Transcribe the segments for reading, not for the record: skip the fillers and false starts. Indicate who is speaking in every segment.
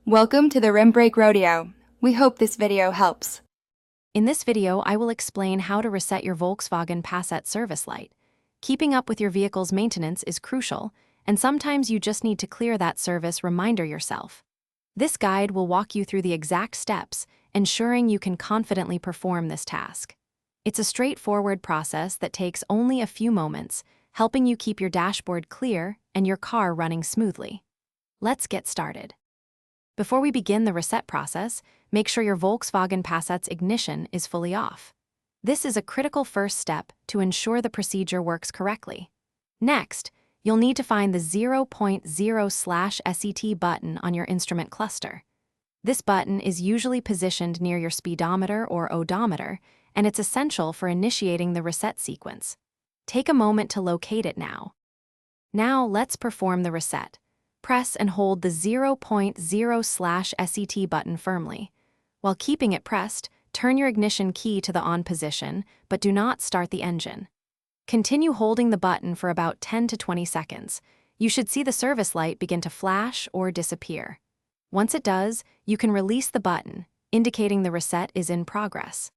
Speaker 1: Welcome to the Rim Brake Rodeo. We hope this video helps.
Speaker 2: In this video, I will explain how to reset your Volkswagen Passat service light. Keeping up with your vehicle's maintenance is crucial, and sometimes you just need to clear that service reminder yourself. This guide will walk you through the exact steps, ensuring you can confidently perform this task. It's a straightforward process that takes only a few moments, helping you keep your dashboard clear and your car running smoothly. Let's get started. Before we begin the reset process, make sure your Volkswagen Passat's ignition is fully off. This is a critical first step to ensure the procedure works correctly. Next, you'll need to find the 0.0/SET button on your instrument cluster. This button is usually positioned near your speedometer or odometer, and it's essential for initiating the reset sequence. Take a moment to locate it now. Now let's perform the reset. Press and hold the 0.0/SET button firmly. While keeping it pressed, turn your ignition key to the on position, but do not start the engine. Continue holding the button for about 10 to 20 seconds. You should see the service light begin to flash or disappear. Once it does, you can release the button, indicating the reset is in progress.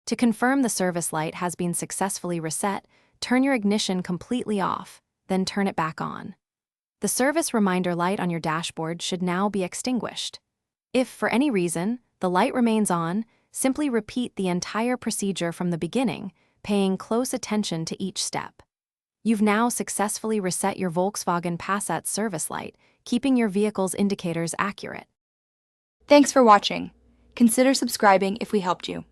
Speaker 2: To confirm the service light has been successfully reset, turn your ignition completely off, then turn it back on. The service reminder light on your dashboard should now be extinguished. If, for any reason, the light remains on, simply repeat the entire procedure from the beginning, paying close attention to each step. You've now successfully reset your Volkswagen Passat service light, keeping your vehicle's indicators accurate.
Speaker 1: Thanks for watching. Consider subscribing if we helped you.